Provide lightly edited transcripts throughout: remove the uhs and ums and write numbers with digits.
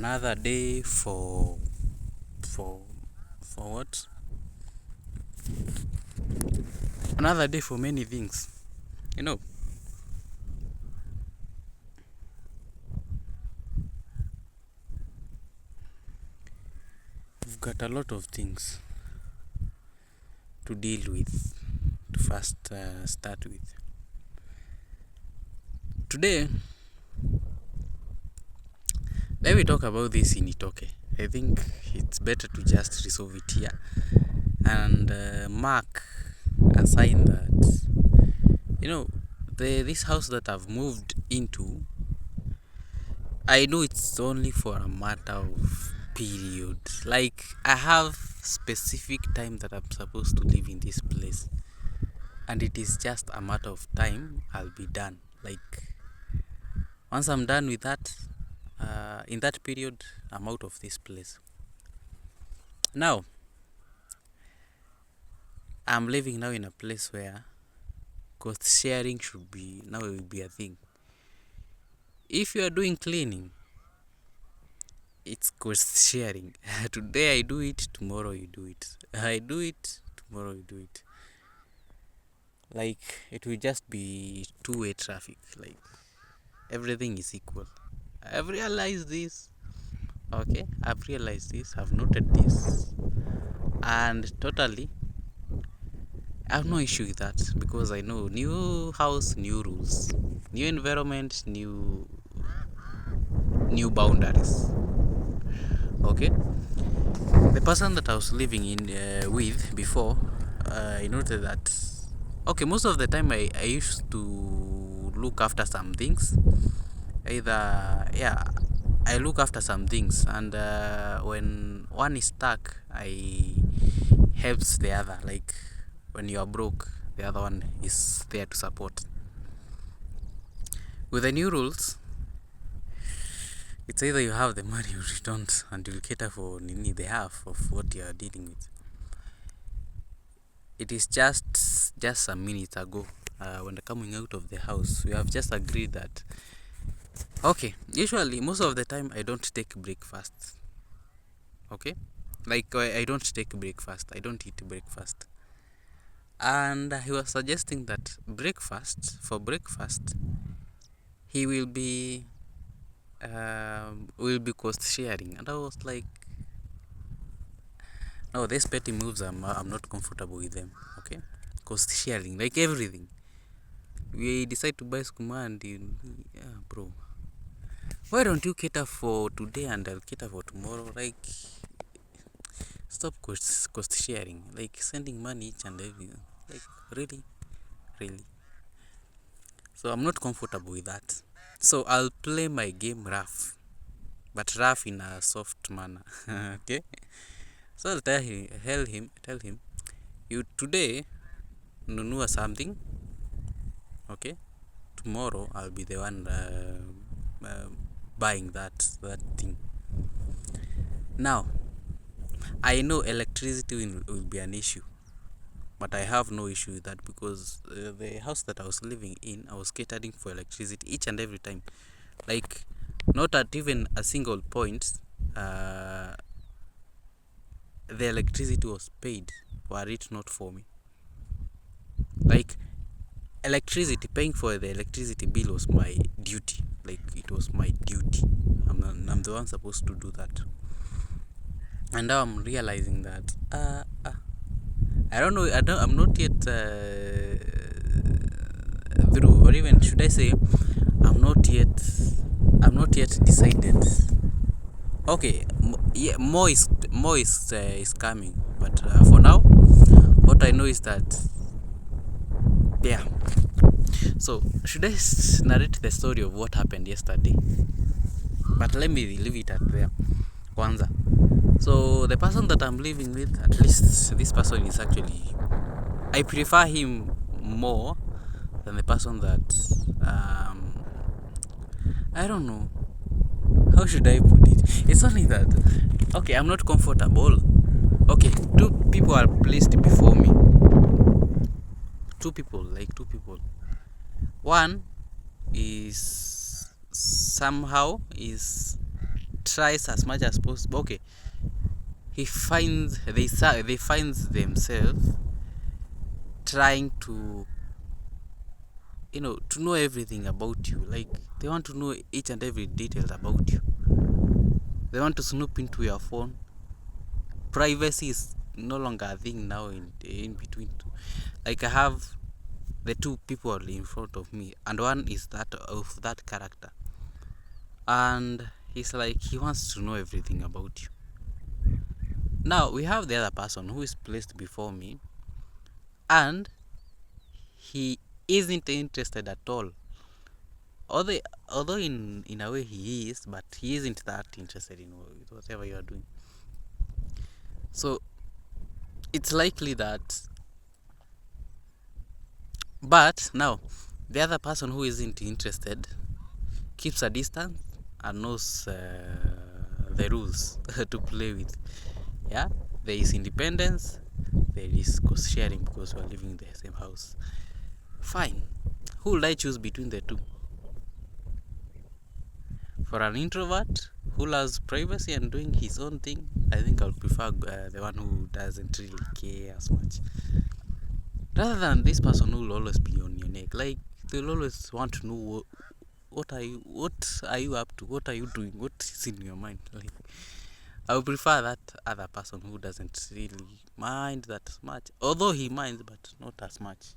Another day for for what? Another day for many things. You know, we've got a lot of things to deal with. To first start with today, let me talk about this in Itoke. I think it's better to just resolve it here and mark a sign that this house that I've moved into. I know it's only for a matter of period. Like I have specific time that I'm supposed to live in this place, and it is just a matter of time I'll be done. Like once I'm done with that, in that period, I'm out of this place. Now, I'm living now in a place where cost sharing should be now it will be a thing. If you are doing cleaning, it's cost sharing. Today I do it, tomorrow you do it. I do it, tomorrow you do it. Like it will just be two-way traffic. Like everything is equal. I've realized this. Okay, I've realized this. I've noted this, and totally, I have no issue with that because I know new house, new rules, new environment, new boundaries. Okay, the person that I was living in with before, I noted that. Okay, most of the time I used to look after some things. Either I look after some things, and when one is stuck, I helps the other. Like when you are broke, the other one is there to support. With the new rules, it's either you have the money or you don't, and you'll cater for the half of what you are dealing with. It is just some minutes ago, when coming out of the house, we have just agreed that okay, usually most of the time I don't take breakfast. Okay, like I don't take breakfast, I don't eat breakfast, and he was suggesting that for breakfast he will be cost sharing, and I was like, no, these petty moves, I'm not comfortable with them. Okay, cost sharing, like everything we decide to buy skuma, and yeah, bro, why don't you cater for today and I'll cater for tomorrow? Like stop cost sharing, like sending money each and every, like really. So I'm not comfortable with that. So I'll play my game rough, but rough in a soft manner. Okay. So I'll tell him, you today nunua something. Okay. Tomorrow I'll be the one buying that thing. Now I know electricity will be an issue, but I have no issue with that because the house that I was living in, I was catering for electricity each and every time. Like, not at even a single point, the electricity was paid, were it not for me. Like, paying for the electricity bill was my duty. Like, it was my duty. I'm the one supposed to do that. And now I'm realizing that I don't know. I'm not yet through, or even should I say, I'm not yet decided. Okay, more is coming, but for now, what I know is that yeah. So should I narrate the story of what happened yesterday? But let me leave it at there. Kwanza. So the person that I'm living with, at least this person is actually, I prefer him more than the person that I don't know. How should I put it? It's only that okay, I'm not comfortable. Okay, two people are placed before me. Two people. One is somehow is tries as much as possible. Okay, they finds themselves trying to, to know everything about you. Like, they want to know each and every detail about you. They want to snoop into your phone. Privacy is no longer a thing now in between two. Like, I have the two people in front of me, and one is that of that character, and he's like, he wants to know everything about you. Now we have the other person who is placed before me, and he isn't interested at all. Although in a way he is, but he isn't that interested in whatever you are doing. So it's likely that, but now the other person who isn't interested keeps a distance and knows the rules to play with. Yeah, there is independence, there is cost sharing because we are living in the same house. Fine. Who will I choose between the two? For an introvert who loves privacy and doing his own thing, I think I'll prefer the one who doesn't really care as much, rather than this person who will always be on your neck. Like, they'll always want to know what are you up to, what are you doing, what is in your mind. Like, I would prefer that other person who doesn't really mind that much, although he minds, but not as much.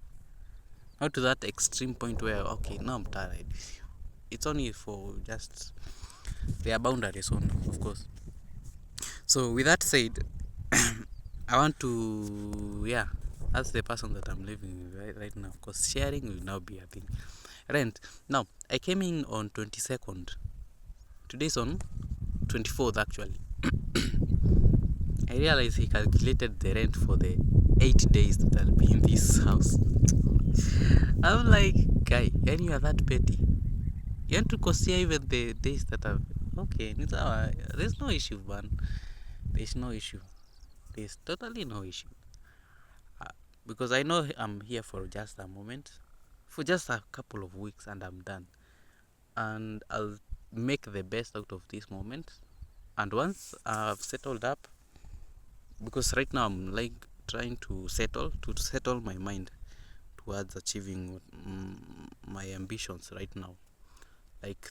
Not to that extreme point where, okay, now I'm tired. It's only for just their boundaries only, of course. So with that said, I want to, that's the person that I'm living with right now. Of course, sharing will now be a thing. Rent. Now, I came in on 22nd. Today's on 24th actually. I realized he calculated the rent for the 8 days that I'll be in this house. I'm like, guy, and you are that petty. You want to consider even the days that I've... Okay, there's no issue, man. There's no issue. There's totally no issue. Because I know I'm here for just a moment, for just a couple of weeks, and I'm done. And I'll make the best out of this moment. And once I've settled up, because right now I'm like trying to settle my mind towards achieving my ambitions right now. Like,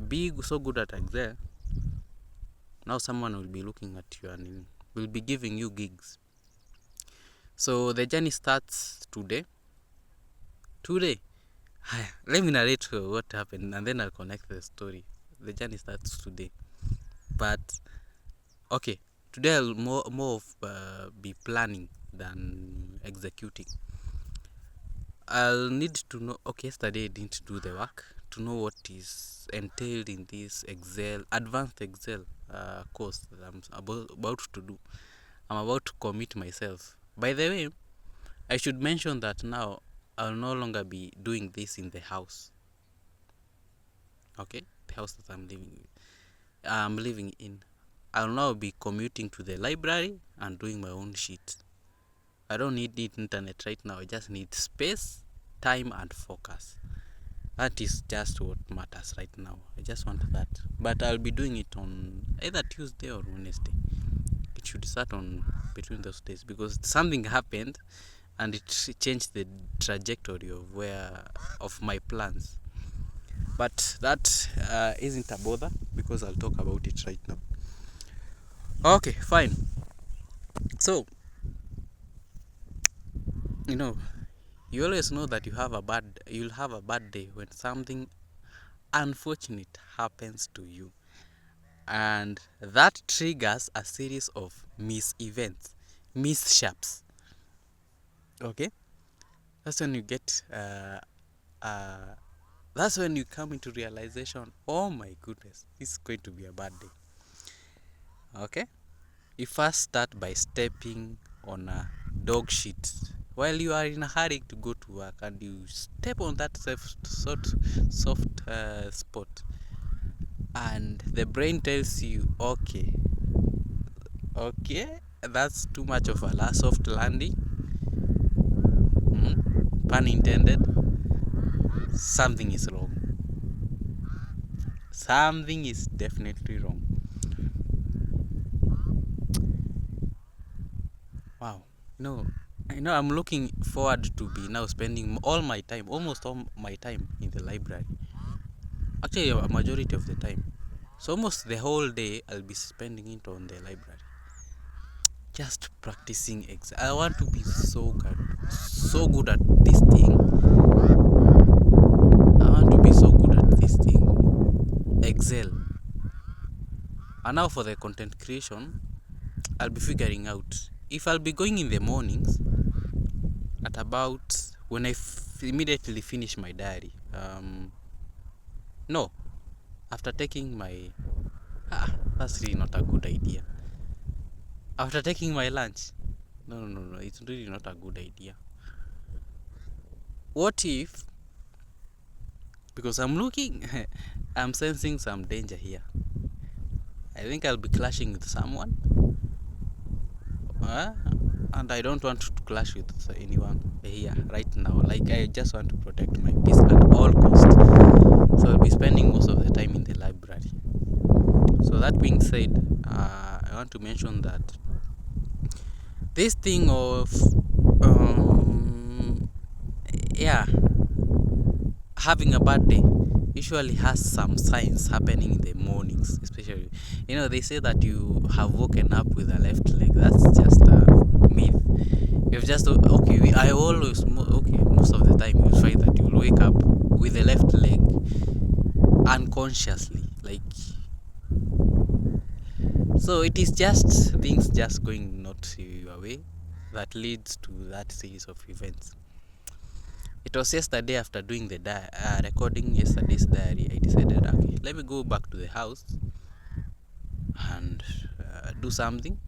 be so good at Excel. Now someone will be looking at you and will be giving you gigs. So the journey starts today. Let me narrate what happened, and then I'll connect the story. The journey starts today, but okay, today I'll more of be planning than executing. I'll need to know. Okay, yesterday I didn't do the work to know what is entailed in this advanced Excel course that I'm about to do. I'm about to commit myself. By the way, I should mention that now I'll no longer be doing this in the house. Okay, the house that I'm living in. I'll now be commuting to the library and doing my own shit. I don't need internet right now. I just need space, time, and focus. That is just what matters right now. I just want that. But I'll be doing it on either Tuesday or Wednesday. It should start on between those days because something happened and it changed the trajectory of my plans. But that isn't a bother because I'll talk about it right now. Okay, fine. So, you always know that you'll have a bad day when something unfortunate happens to you, and that triggers a series of mishaps. Okay, that's when you get that's when you come into realization, oh my goodness, this is going to be a bad day. Okay, you first start by stepping on a dog shit while you are in a hurry to go to work, and you step on that soft spot, and the brain tells you, okay, that's too much of a soft landing, pun intended. Something is wrong. Something is definitely wrong. No, I know I'm looking forward to be now spending almost all my time in the library. Actually, a majority of the time. So almost the whole day I'll be spending it on the library. Just practicing I want to be so good at this thing. I want to be so good at this thing. Excel. And now for the content creation, I'll be figuring out if I'll be going in the mornings at about when I immediately finish my diary. No, after taking my that's really not a good idea. After taking my lunch, no, it's really not a good idea. What if, because I'm sensing some danger here. I think I'll be clashing with someone, and I don't want to clash with anyone here right now. Like, I just want to protect my peace at all costs. So I'll be spending most of the time in the library. So that being said, I want to mention that this thing of having a bad day usually has some signs happening in the mornings, especially, they say that you have woken up with a left leg. That's just a myth. You've just most of the time you find that you'll wake up with the left leg unconsciously, so it is just things just going not your way that leads to that series of events. It was yesterday, after doing the recording yesterday's diary, I decided, okay, let me go back to the house and do something.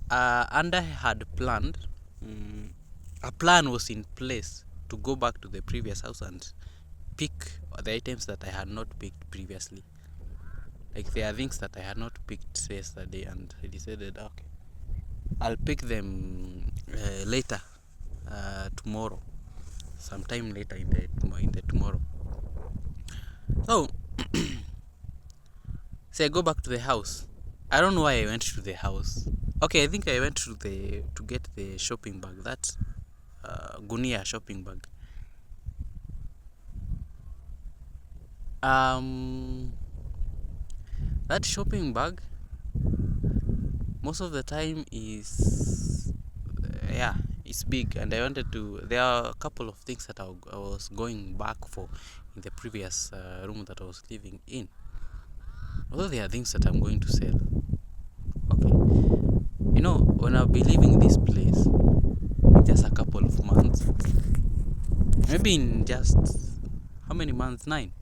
And I had planned, a plan was in place to go back to the previous house and pick the items that I had not picked previously. Like, there are things that I had not picked yesterday, and I decided, okay, I'll pick them later. Tomorrow, sometime later in the tomorrow. So I go back to the house. I don't know why I went to the house. Okay, I think I went to get the shopping bag, that Gunia shopping bag. That shopping bag most of the time is it's big, and I wanted to. There are a couple of things that I was going back for in the previous room that I was living in. Although there are things that I'm going to sell. Okay, when I'll be leaving this place in just a couple of months, maybe in just how many months? 9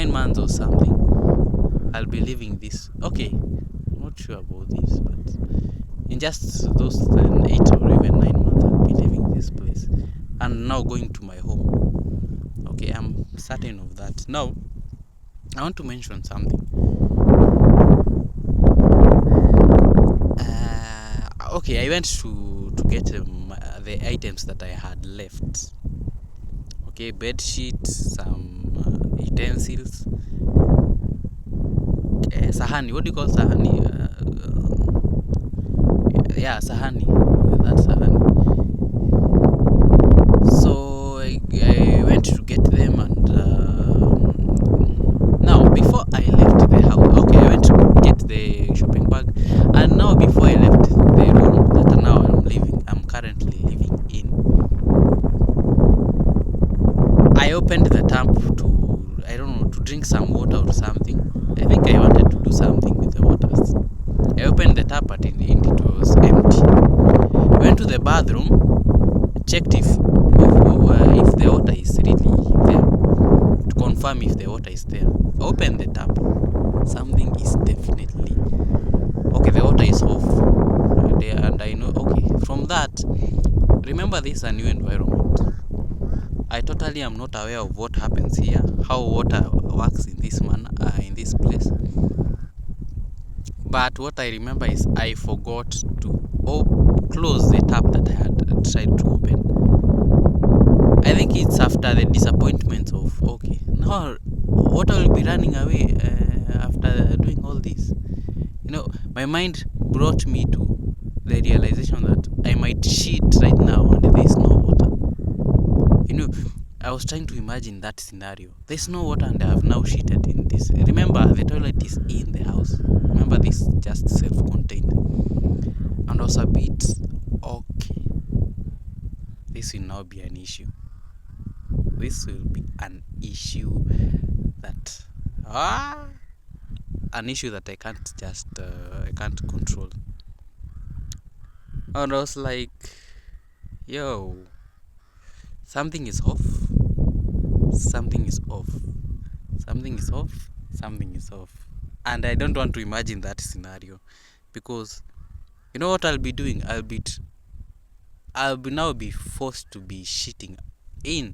months or something, I'll be leaving this. Okay, I'm not sure about this, but in just those 8 or even 9 months, I'll be leaving this place and now going to my home. Okay, I'm certain of that. Now, I want to mention something. Okay, I went to get the items that I had left. Okay, bed sheets, some utensils, sahani. What do you call sahani? Sahani. That's sahani. So I went to get them, and now before I left the house, okay, I went to get the shopping bag, and now before I left the room that now I'm currently living in, I opened the tap to drink some water or something. I think I wanted to do something with the waters. I opened the tap, but it was empty. Went to the bathroom, checked if the water is really there, to confirm if the water is there. Opened the tap. Something is definitely okay. The water is off there, and I know. Okay, from that, remember, this is a new environment. I totally am not aware of what happens here, how water works in this in this place. But what I remember is I forgot to close the tap that I had tried to open. I think it's after the disappointment of, okay, now water will be running away after doing all this. My mind brought me to the realization that I might shit right now and there is no water. I was trying to imagine that scenario. There's no water and I have now shitted in this. Remember, the toilet is in the house. Remember, this just self-contained. And I was a bit, okay, this will now be an issue. This will be an issue that, an issue that I can't just, I can't control. And I was like, yo, something is off. Something is off. Something is off. Something is off. And I don't want to imagine that scenario, because you know what I'll be doing? I'll be now be forced to be shitting in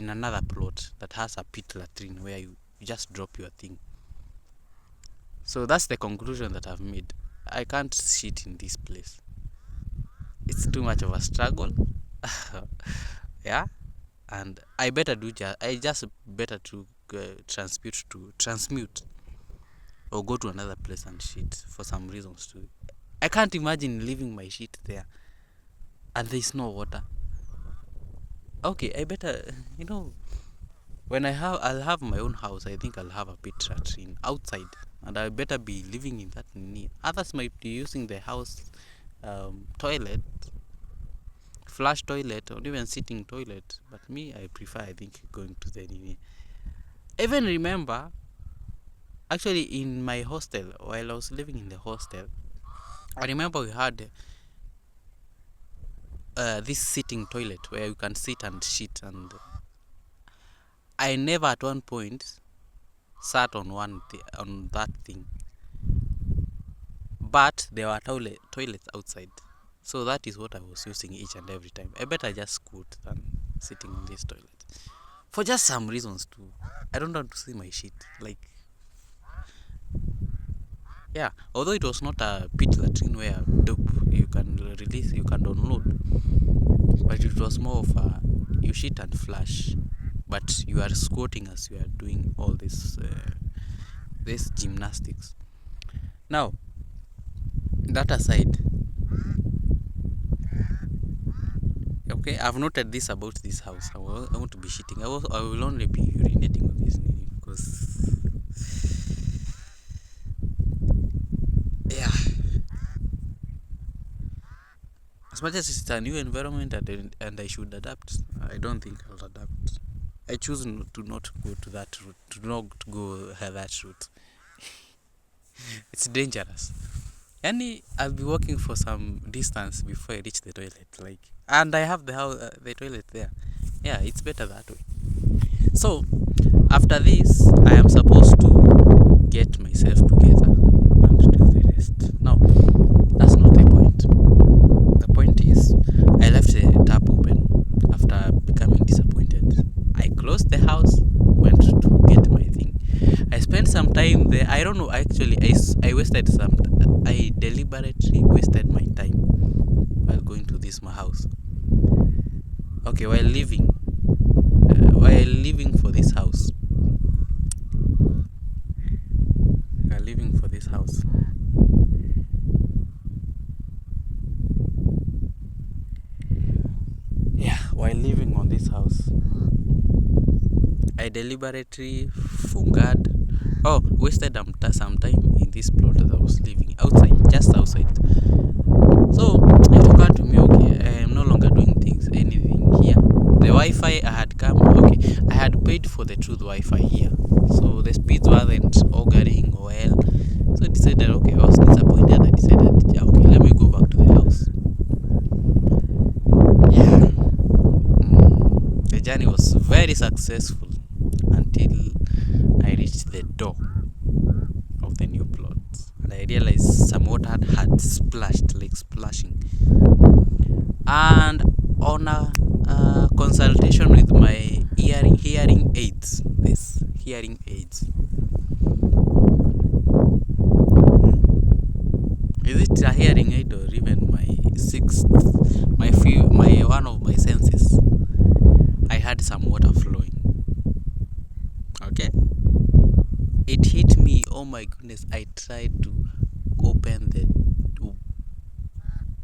another plot that has a pit latrine where you just drop your thing. So that's the conclusion that I've made. I can't shit in this place. It's too much of a struggle. Yeah, and I better better to transmute or go to another place and shit for some reasons too. I can't imagine leaving my shit there and there's no water. Okay, I better, when I'll have my own house, I think I'll have a pit latrine outside, and I better be living in that near. Others might be using the house toilet, flush toilet, or even sitting toilet, but me, I prefer, I think, going to the near. Even remember, actually, in my hostel, while I was living in the hostel, I remember we had this sitting toilet where you can sit and shit, and I never at one point sat on on that thing, but there were toilets outside, so that is what I was using each and every time. I better just scoot than sitting on this toilet for just some reasons too. I don't want to see my shit, like, yeah, although it was not a pit latrine where you can download, but it was more of a you shit and flush, but you are squatting as you are doing all this gymnastics. Now, that aside, okay, I've noted this about this house. I want to be shitting. I will only be urinating on this because, yeah, as much as it's a new environment and I should adapt, I don't think I'll adapt. I choose to not go to that route, to not go that route. It's dangerous. Yani, I'll be walking for some distance before I reach the toilet, and I have the toilet there. Yeah, it's better that way. So, after this, I am supposed to get myself together and do the rest. Now, that's not the point. The point is, I left the tap open after becoming disappointed. I closed the house, went to get my thing. I spent some time there. I don't know, actually, I deliberately wasted my time while going to this my house. Okay, while leaving for this house. Yeah, while living on this house, I deliberately wasted some time in this plot that I was living just outside. So it occurred to me, okay, I am no longer doing anything here. The Wi-Fi I had I had paid for the Truth Wi-Fi here, so the speeds weren't auguring well. So I decided, okay, I was disappointed. I decided, yeah, okay, let me go back to the house. Yeah, the journey was very successful until I reached the door of the new plot, and I realized some water had splashed, like splashing. And on a consultation with my hearing aids, is it a hearing aid or even my one of my senses? I had some water flowing. Okay, it hit me. Oh my goodness! I tried to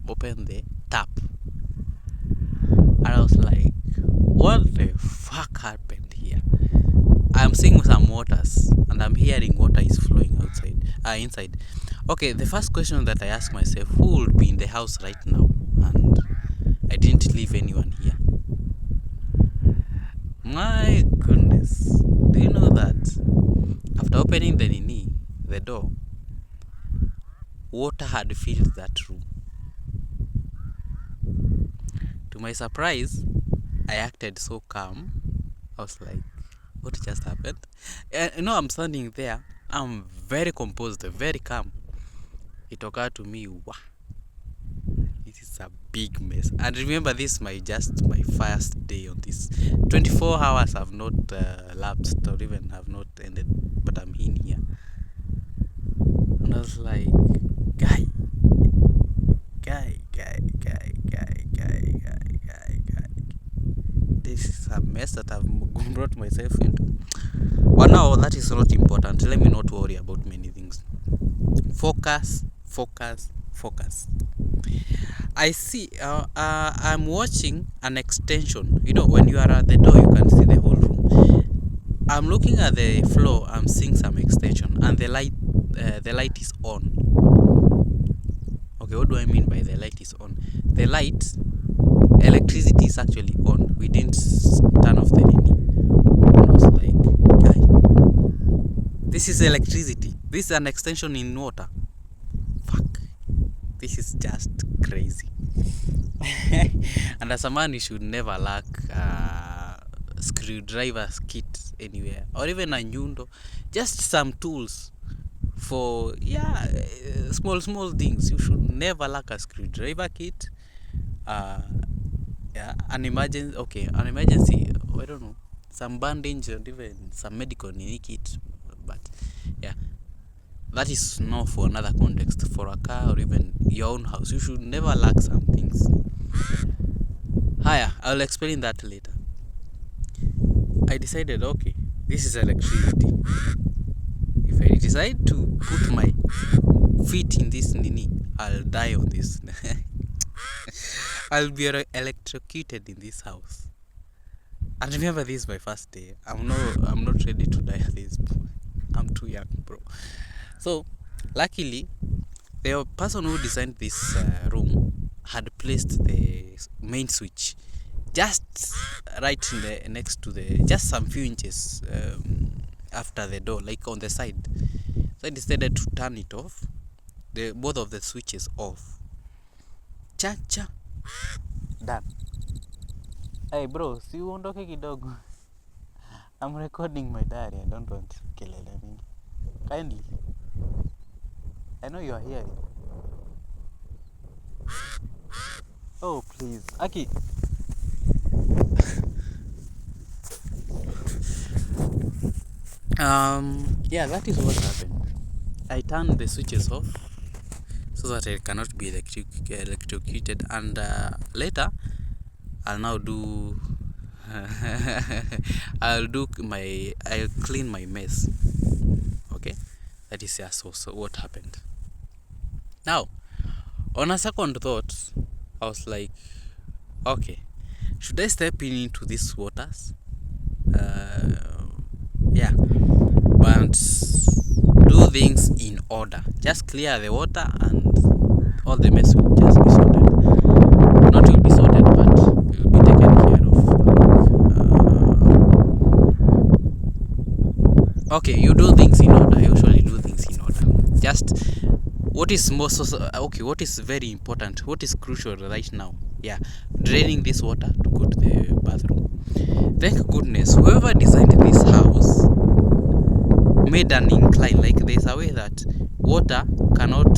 open the tap. And I was like, what the fuck happened here? I'm seeing some waters and I'm hearing water is flowing inside. Okay, the first question that I asked myself, who would be in the house right now? And I didn't leave anyone here. My goodness. Do you know that after opening the door, water had filled that room? To my surprise, I acted so calm. I was like, what just happened? I'm standing there. I'm very composed, very calm. It occurred to me, wow, this is a big mess. And remember, this is my first day on this. 24 hours have not lapsed or even have not ended, but I'm in here. And I was like, guy. This is a mess that I've brought myself into. But now that is not important. Let me not worry about many things. Focus. I see. I'm watching an extension. When you are at the door, you can see the whole room. I'm looking at the floor. I'm seeing some extension, and the light is on. Okay, what do I mean by the light is on? The light, electricity is actually on. We didn't turn off the nini. And I was like, guy, this is electricity. This is an extension in water. Fuck. This is just crazy. And as a man, you should never lack screwdriver kit anywhere, or even a nyundo. Just some tools for small things. You should never lack a screwdriver kit, an emergency, I don't know, some bandage, or even some medical kit. But yeah, that is not for another context. For a car or even your own house, you should never lack some things. I'll explain that later. I decided, okay, this is electricity. If I decide to put my feet in this nini, I'll die on this. I'll be electrocuted in this house. And remember, this is my first day. I'm not ready to die at this point. I'm too young, bro. So luckily, the person who designed this room had placed the main switch just right next to just some few inches after the door, like on the side. So I decided to turn it off, both of the switches off. Cha done. Hey bro, si uondoke kidogo. I'm recording my diary. I don't want kelele mingi. Kindly. I know you are hearing. Oh please, Aki. That is what happened. I turned the switches off so that I cannot be electrocuted, and later I'll now do I'll clean my mess. Okay, that is so what happened. Now, on a second thought, I was like, okay, should I step into these waters? But do things in order. Just clear the water and all the mess will just be sorted. Not will be sorted, but it will be taken care of. Okay, you do things in order. I usually do things in order. Just what is what is very important, what is crucial right now? Draining this water to go to the bathroom. Thank goodness whoever designed this house made an incline, like there's a way that water cannot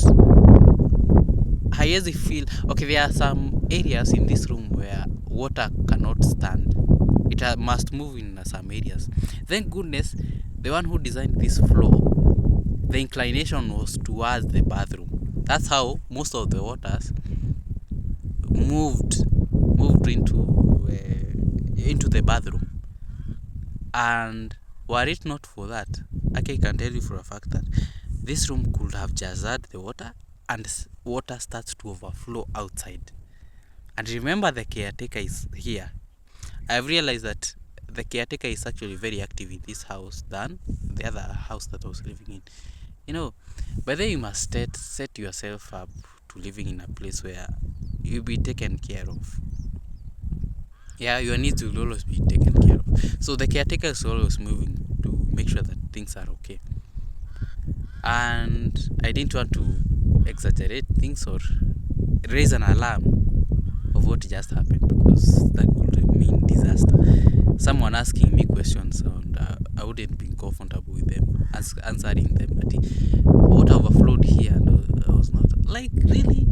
feel. Okay, there are some areas in this room where water cannot stand. It must move in some areas. Thank goodness the one who designed this floor, the inclination was towards the bathroom. That's how most of the waters moved into the bathroom. And were it not for that, I can tell you for a fact that this room could have just had the water and water starts to overflow outside. And remember, the caretaker is here. I've realized that the caretaker is actually very active in this house than the other house that I was living in. You know, by then you must set yourself up to living in a place where you'll be taken care of. Yeah, your needs will always be taken care of. So the caretaker is always moving to make sure that things are okay. And I didn't want to exaggerate things or raise an alarm of what just happened, because that could mean disaster. Someone asking me questions, and I wouldn't be comfortable with them answering them. But what overflowed here, and I was not like, really.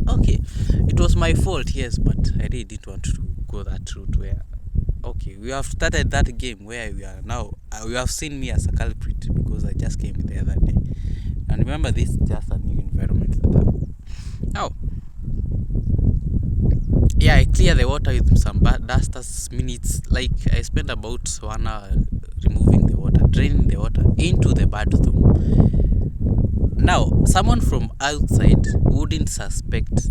Okay, it was my fault, yes, but I really didn't want to go that route where, okay, we have started that game where we are now, you have seen me as a culprit because I just came the other day. And remember, this is just a new environment that I'm now. Yeah, I clear the water with some dusters minutes. Like, I spent about 1 hour removing the water, draining the water into the bathroom. Now, someone from outside wouldn't suspect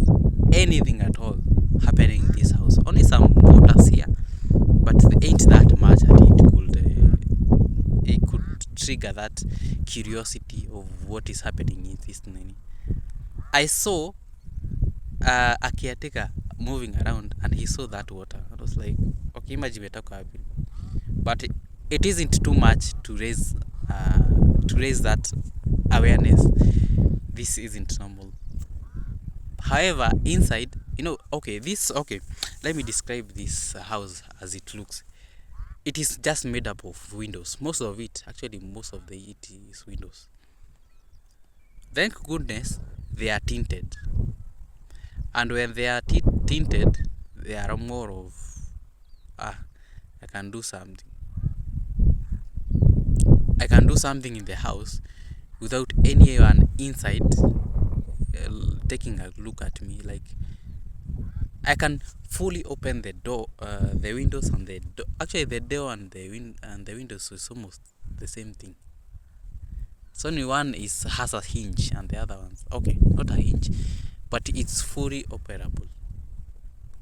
anything at all happening in this house. Only some waters here, but it ain't that much that it could trigger that curiosity of what is happening in this thing. I saw a caretaker moving around, and he saw that water. I was like, okay, imagine but it isn't too much to raise that awareness. This isn't normal. However, inside, okay, let me describe this house as it looks. It is just made up of windows. Most of it is windows. Thank goodness they are tinted. And when they are tinted, they are more of, I can do something. I can do something in the house without anyone inside taking a look at me. Like, I can fully open the door, the windows, and the door. Actually, the door and the windows is almost the same thing. So only one has a hinge, and the other one's okay, not a hinge, but it's fully operable.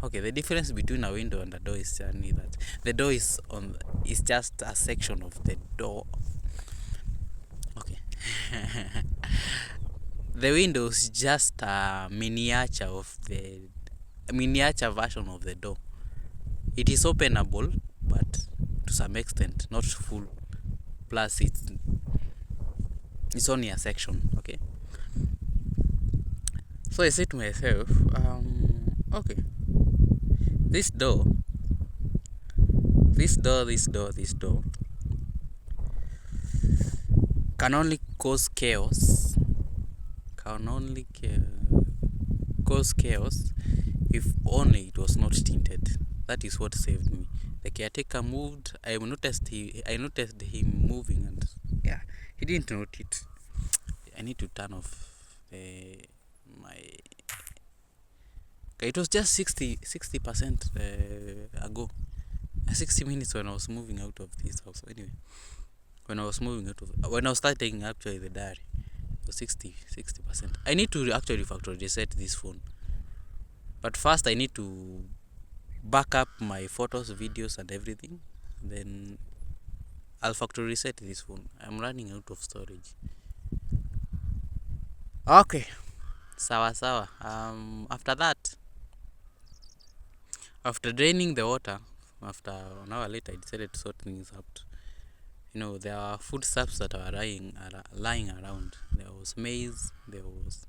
Okay, the difference between a window and a door is only that the door is just a section of the door. Okay. The window is just a miniature version of the door. It is openable, but to some extent, not full. Plus, it's only a section. Okay. So I said to myself, okay, this door can only cause chaos. Cause chaos if only it was not tinted. That is what saved me. The caretaker moved. I noticed him moving, and yeah, he didn't note it. I need to turn off my. It was just 60% ago. 60 minutes when I was moving out of this house. Anyway, when I was starting actually the diary, it was 60%. I need to actually factory reset this phone. But first I need to back up my photos, videos, and everything. Then I'll factory reset this phone. I'm running out of storage. Okay. Sawa. After that, after draining the water, after an hour later, I decided to sort things out. There are foodstuffs that are lying around. There was maize. There was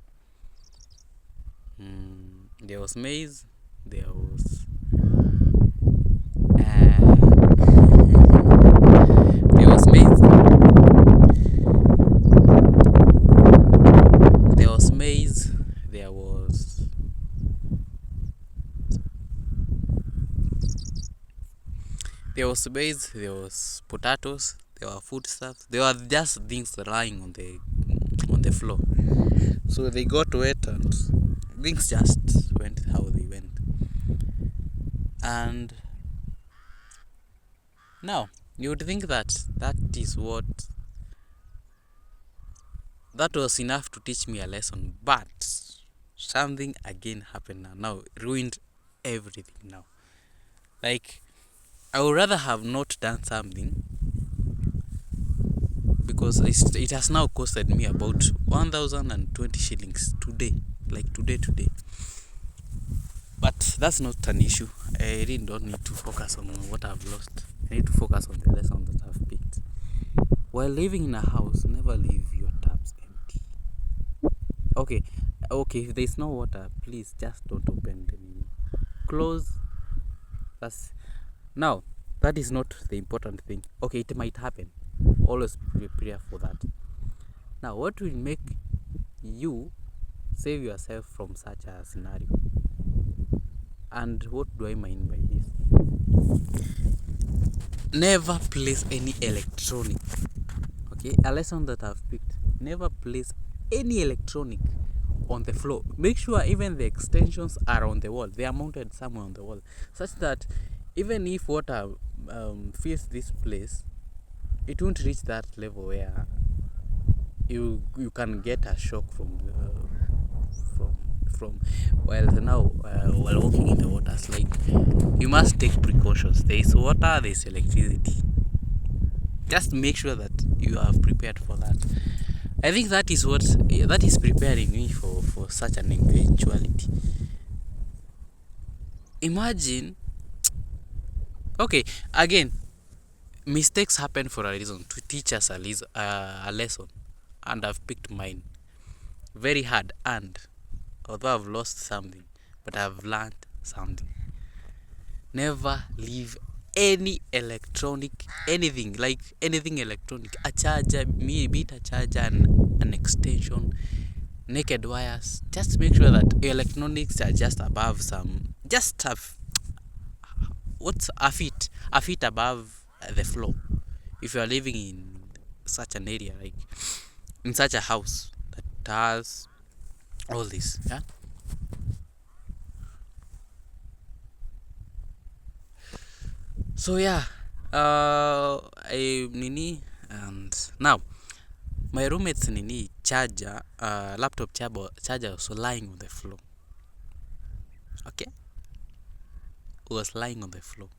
maize. There was there was maize. There was maize. There was maize. There was potatoes. There were foodstuffs. There were just things lying on the floor. So they got wet and things just went how they went. And now you would think that is what that was enough to teach me a lesson, but something again happened now ruined everything now. Like, I would rather have not done something, because it has now costed me about 1,020 shillings today, like today. But that's not an issue. I really don't need to focus on what I've lost. I need to focus on the lesson that I've picked. While living in a house, never leave your taps empty. Okay, if there's no water, please just don't open them. Close. That's now. That is not the important thing. Okay, it might happen. Always prepare for that. Now, what will make you save yourself from such a scenario? And what do I mean by this? Never place any electronic. Okay, a lesson that I've picked: never place any electronic on the floor. Make sure even the extensions are on the wall. They are mounted somewhere on the wall, such that even if water fills this place, it won't reach that level where you can get a shock from while walking in the waters. Like, you must take precautions. There is water, there is electricity. Just make sure that you have prepared for that. I think that is preparing me for such an eventuality. Imagine, okay, again, mistakes happen for a reason, to teach us a lesson, and I've picked mine. Very hard, and although I've lost something, but I've learned something. Never leave any electronic, anything electronic, a charger, be it a charger, an extension, naked wires. Just make sure that your electronics are just above a feet above the floor. If you are living in such an area, like in such a house that has all this, yeah. So yeah, and now my roommate's charger, laptop charger was lying on the floor. Okay, it was lying on the floor.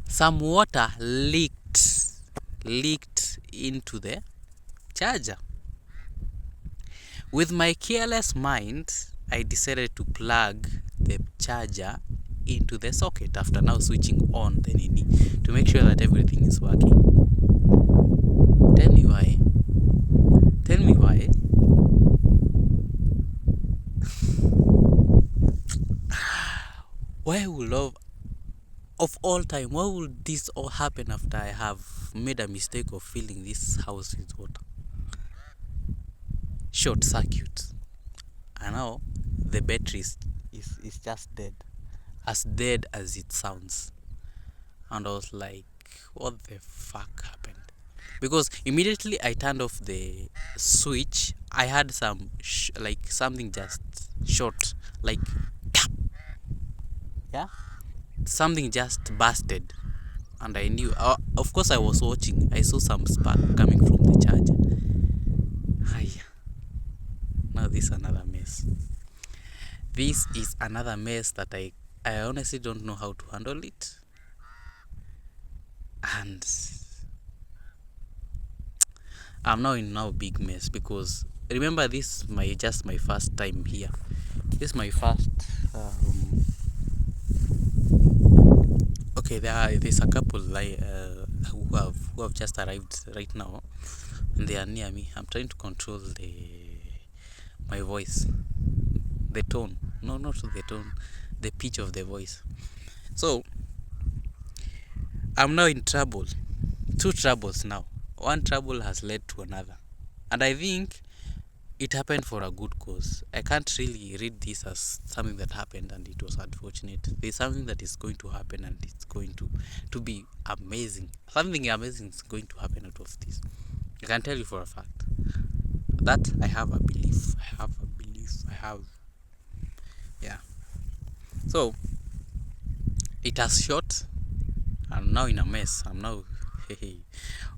Some water leaked into the charger. With my careless mind, I decided to plug the charger into the socket after now switching on the nini to make sure that everything is working. Tell me why. Why would love of all time, why would this all happen after I have made a mistake of filling this house with water? Short circuit, and now the battery is just dead as it sounds. And I was like, what the fuck happened? Because immediately I turned off the switch, I had some something just short, like yeah, something just busted, and I knew. Of course, I was watching. I saw some spark coming from the charger. Now this is another mess. This is another mess that I honestly don't know how to handle it. And I'm now in big mess, because remember, this is just my first time here. This is my first okay, there's a couple who have just arrived right now, and they are near me. I'm trying to control my voice, the tone, no, not the tone, the pitch of the voice. So I'm now in trouble. Two troubles now. One trouble has led to another, and I think it happened for a good cause. I can't really read this as something that happened and it was unfortunate. There's something that is going to happen, and it's going to be amazing. Something amazing is going to happen out of this. I can tell you for a fact that I have a belief. Yeah. So it has shot. I'm now in a mess. I'm now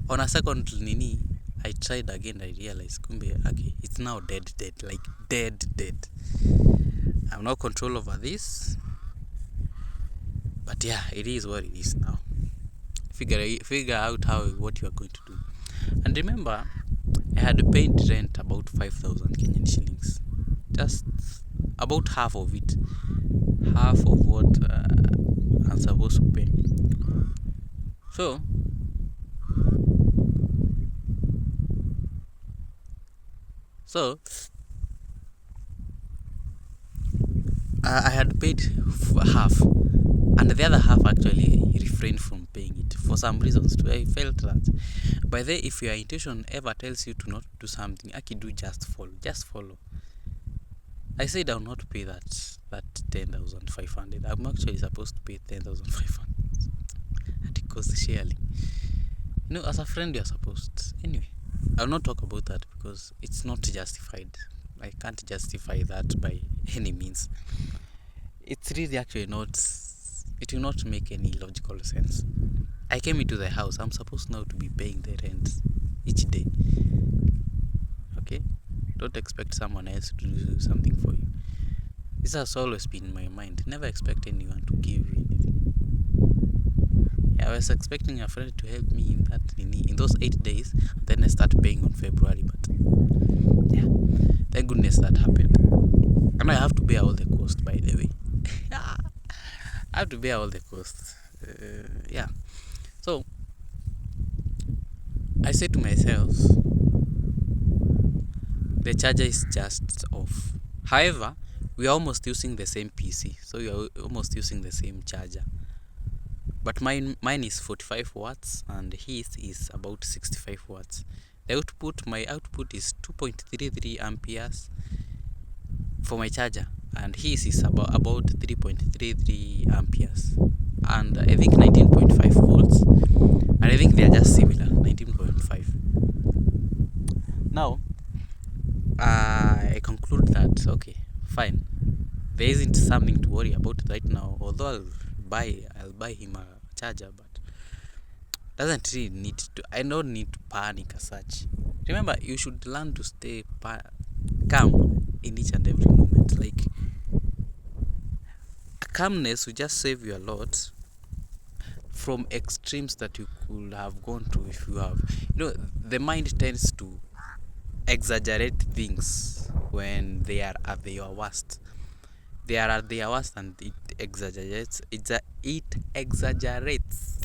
on a second nini. I tried again, I realized kumbe, okay, it's now dead, like dead. I have no control over this, but yeah, it is what it is now. Figure out what you are going to do. And remember, I had paid rent about 5,000 Kenyan shillings, just about half of it, half of what I'm supposed to pay. So I had paid half, and the other half actually refrained from paying it for some reasons too. I felt that by the if your intention ever tells you to not do something, do just follow. I said I'll not pay that 10,500. I'm actually supposed to pay 10,500. And it costs sharing. As a friend you're supposed. Anyway, I'll not talk about that because it's not justified. I can't justify that by any means. It's really actually not. It will not make any logical sense. I came into the house. I'm supposed now to be paying the rent each day. Okay? Don't expect someone else to do something for you. This has always been in my mind. Never expect anyone to give you anything. I was expecting a friend to help me in those 8 days. Then I start paying on February. But yeah, thank goodness that happened. And I have to bear all the cost, by the way. I have to bear all the costs. Yeah. So I said to myself, the charger is just off. However, we are almost using the same PC, so we are almost using the same charger. But mine is 45 watts and his is about 65 watts. My output is 2.33 amperes for my charger, and his is about 3.33 amperes, and I think 19.5 volts, and I think they are just similar, 19.5. Now I conclude that okay, fine, there isn't something to worry about right now, although I'll buy him a charger, but doesn't really need to. I don't need to panic as such. Remember, you should learn to stay calm in each and every moment. Like, calmness will just save you a lot from extremes that you could have gone to if you have. The mind tends to exaggerate things when they are at their worst. They are at their worst, and it exaggerates. It exaggerates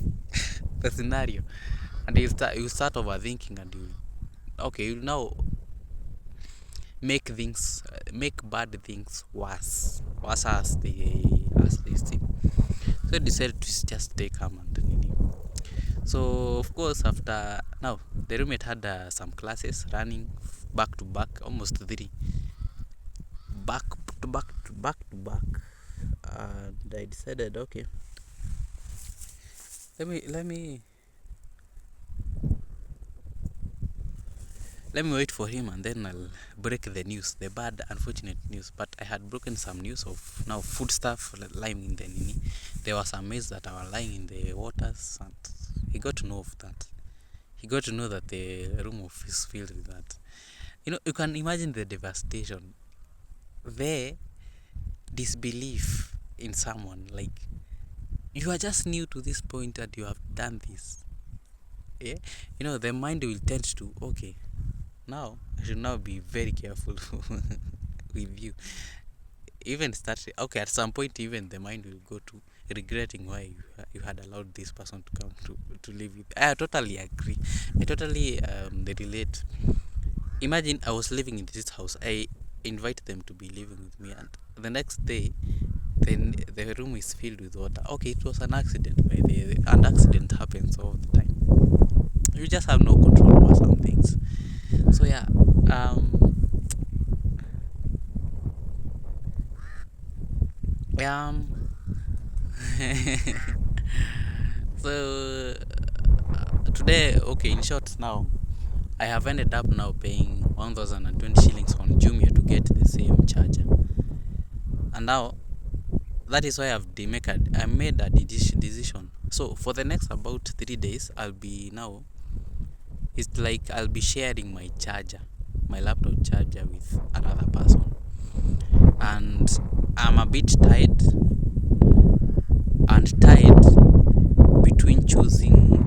the scenario, and you start overthinking, and you now make bad things worse as they seem. So I decided to just stay calm and so of course after now the roommate had some classes running back to back, almost 3 back to back, and I decided okay, let me wait for him, and then I'll break the news, the bad, unfortunate news. But I had broken some news of now food stuff lying in the nini. There were some maize that were lying in the waters, and he got to know of that. He got to know that the room is filled with that. You can imagine the devastation, the disbelief in someone. Like, you are just new to this point and you have done this. Yeah, the mind will tend to okay. Now, I should now be very careful with you. Even at some point, even the mind will go to regretting why you had allowed this person to come to live with. I totally agree. I totally relate. Imagine I was living in this house. I invite them to be living with me, and the next day, then the room is filled with water. Okay, it was an accident, and accident happens all the time. You just have no control over some things. So yeah, so today, okay, in short, now I have ended up now paying 1,020 shillings on Jumia to get the same charger, and now that is why I made a decision. So for the next about 3 days, I'll be now It's like I'll be sharing my charger, my laptop charger, with another person, and I'm a bit tired between choosing.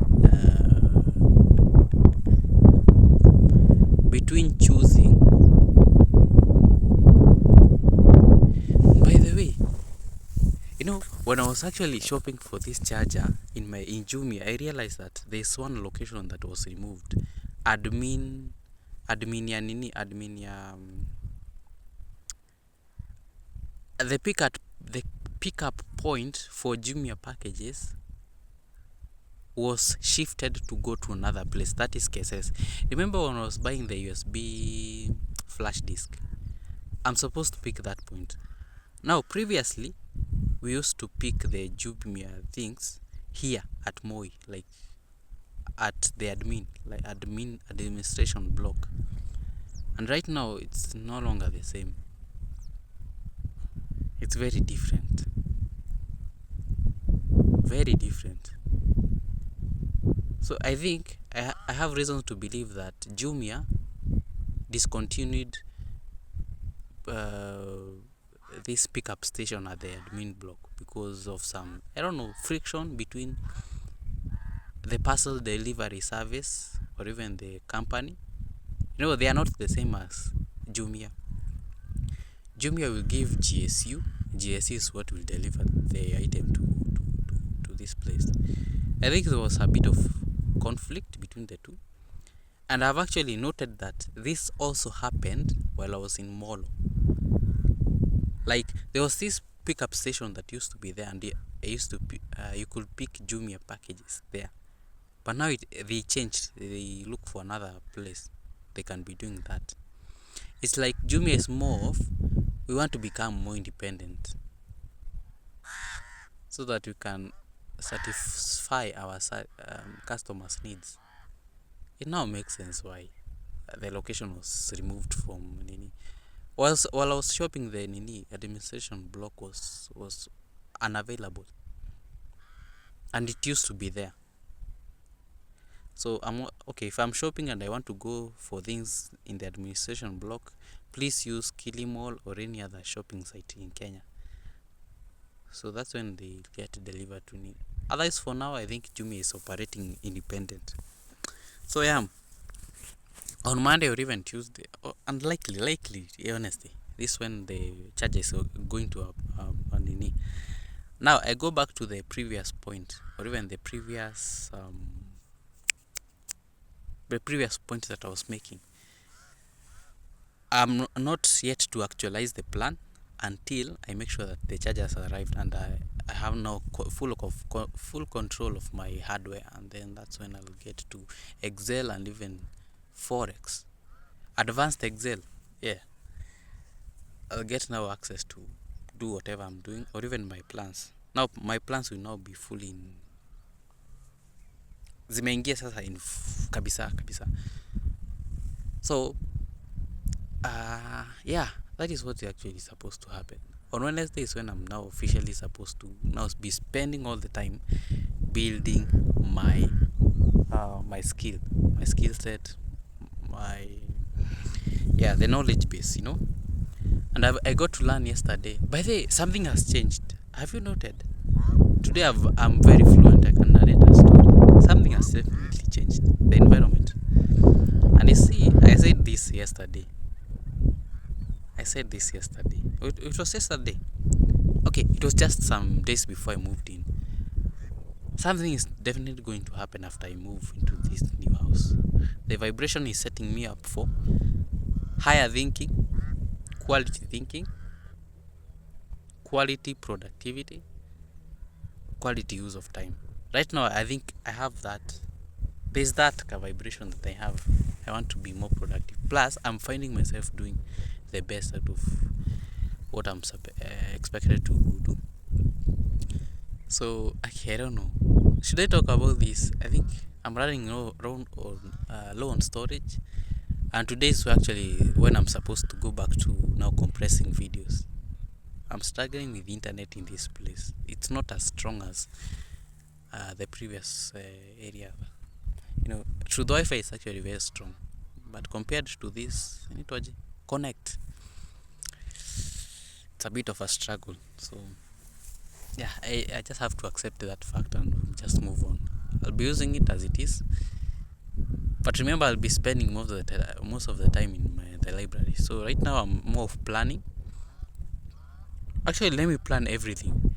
By the way, when I was actually shopping for this charger in Jumia, I realized that there's one location that was removed. Admin ya nini? Admin ya the pickup point for Jumia packages was shifted to go to another place. That is KSS. Remember when I was buying the USB flash disk? I'm supposed to pick that point. Now, previously, we used to pick the Jumia things here at Moi, like at the administration block. And right now, it's no longer the same. It's very different. Very different. So I think I have reasons to believe that Jumia discontinued this pickup station at the admin block because of some, I don't know, friction between the parcel delivery service or even the company. They are not the same as Jumia. Jumia will give GSU. GSU is what will deliver the item to this place. I think there was a bit of conflict between the two. And I've actually noted that this also happened while I was in Molo. Like, there was this pickup station that used to be there, and you could pick Jumia packages there. But now they changed. They look for another place they can be doing that. It's like Jumia is more of, we want to become more independent so that we can satisfy our customers' needs. It now makes sense why the location was removed from Nini. While I was shopping, the Nini administration block was unavailable, and it used to be there. So okay. If I'm shopping and I want to go for things in the administration block, please use Kilimall or any other shopping site in Kenya. So that's when they get delivered to me. Otherwise, for now, I think Jumia is operating independent. So yeah, on Monday or even Tuesday, likely, honestly, this when the charges are going to Nini. Now I go back to the previous point, or even the previous point that I was making. I'm not yet to actualize the plan until I make sure that the chargers arrived, and I have now full control of my hardware, and then that's when I'll get to Excel and even Forex, advanced Excel. Yeah, I'll get now access to do whatever I'm doing, or even my plans. Now my plans will now be fully in, zimeingia sasa in kabisa. So yeah, that is what's actually supposed to happen. On Wednesday is when I'm now officially supposed to now be spending all the time building my skill set, the knowledge base, And I got to learn yesterday. By the way, something has changed. Have you noted? Today I'm very fluent. I can narrate a story. Something has definitely changed. The environment. And you see, I said this yesterday. It was yesterday. Okay, it was just some days before I moved in. Something is definitely going to happen after I move into this new house. The vibration is setting me up for higher thinking, quality thinking, quality productivity, quality use of time. Right now, I think I have that. There's that vibration that I have. I want to be more productive. Plus, I'm finding myself doing the best out of what I'm expected to do. So, I don't know. Should I talk about this? I think I'm running low on storage. And today is actually when I'm supposed to go back to now compressing videos. I'm struggling with internet in this place. It's not as strong as the previous area. True, the Wi-Fi is actually very strong, but compared to this, I need to connect. It's a bit of a struggle. So yeah, I just have to accept that fact and just move on. I'll be using it as it is, but remember, I'll be spending most of the time in the library. So right now, I'm more of planning. Actually, let me plan everything.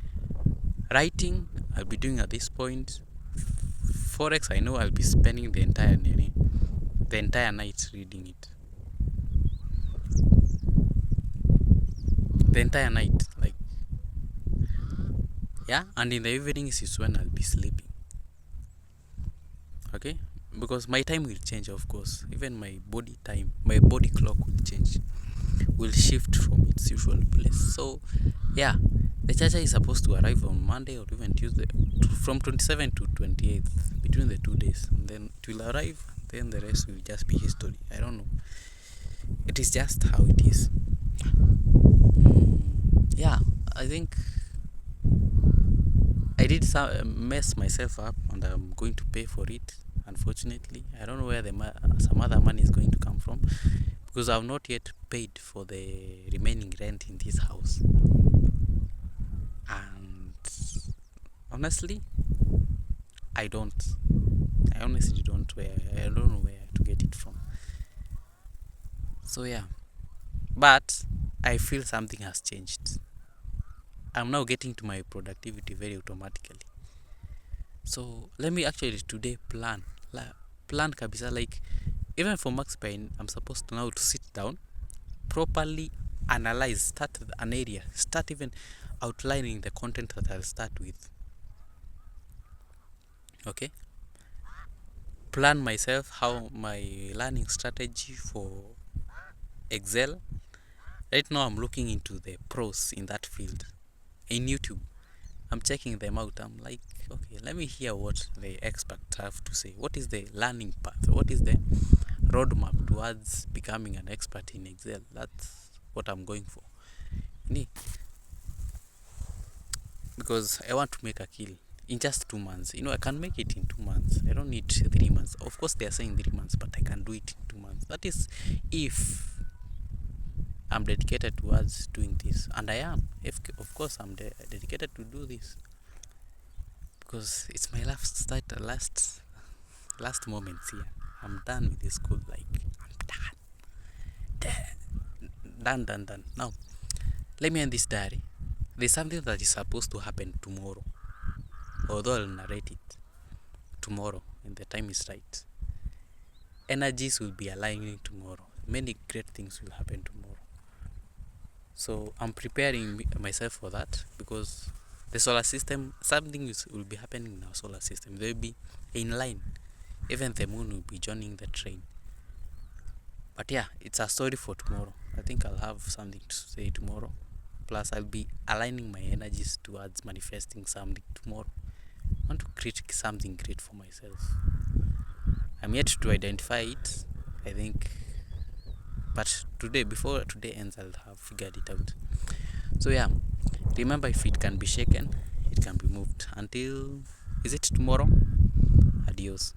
Writing, I'll be doing at this point. Forex, I know I'll be spending the entire night reading it. The entire night, like, yeah. And in the evenings is when I'll be sleeping. Okay, because my time will change, of course. Even my body clock will change, will shift from its usual place. So yeah, the charger is supposed to arrive on Monday or even Tuesday, from 27th to 28th, between the 2 days, and then it will arrive. Then the rest will just be history. I don't know. It is just how it is. Yeah, I think I did mess myself up, and I'm going to pay for it. Unfortunately, I don't know where some other money is going to come from, because I've not yet paid for the remaining rent in this house. And honestly, I honestly don't know where to get it from. So yeah, but I feel something has changed. I'm now getting to my productivity very automatically. So let me actually today plan kabisa, like, even for Max Payne, I'm supposed to now to sit down, properly analyze, start an area, start even outlining the content that I'll start with. Okay, plan myself how my learning strategy for Excel. Right now I'm looking into the pros in that field in YouTube. I'm checking them out. I'm like, okay, let me hear what the experts have to say. What is the learning path? What is the roadmap towards becoming an expert in Excel? That's what I'm going for. Because I want to make a kill in just 2 months. I can make it in 2 months. I don't need 3 months. Of course, they are saying 3 months, but I can do it in 2 months. That is if I'm dedicated towards doing this, and I am. If, of course, I'm dedicated to do this, because it's my last moments here. I'm done with this school. Like, I'm done. Now, let me end this diary. There's something that is supposed to happen tomorrow, although I'll narrate it tomorrow when the time is right. Energies will be aligning tomorrow. Many great things will happen tomorrow. So I'm preparing myself for that, because the solar system, something will be happening in our solar system. They'll be in line. Even the moon will be joining the train. But yeah, it's a story for tomorrow. I think I'll have something to say tomorrow. Plus, I'll be aligning my energies towards manifesting something tomorrow. I want to create something great for myself. I'm yet to identify it, I think. But today, before today ends, I'll have figured it out. So yeah, remember, if it can be shaken, it can be moved. Until, is it tomorrow? Adios.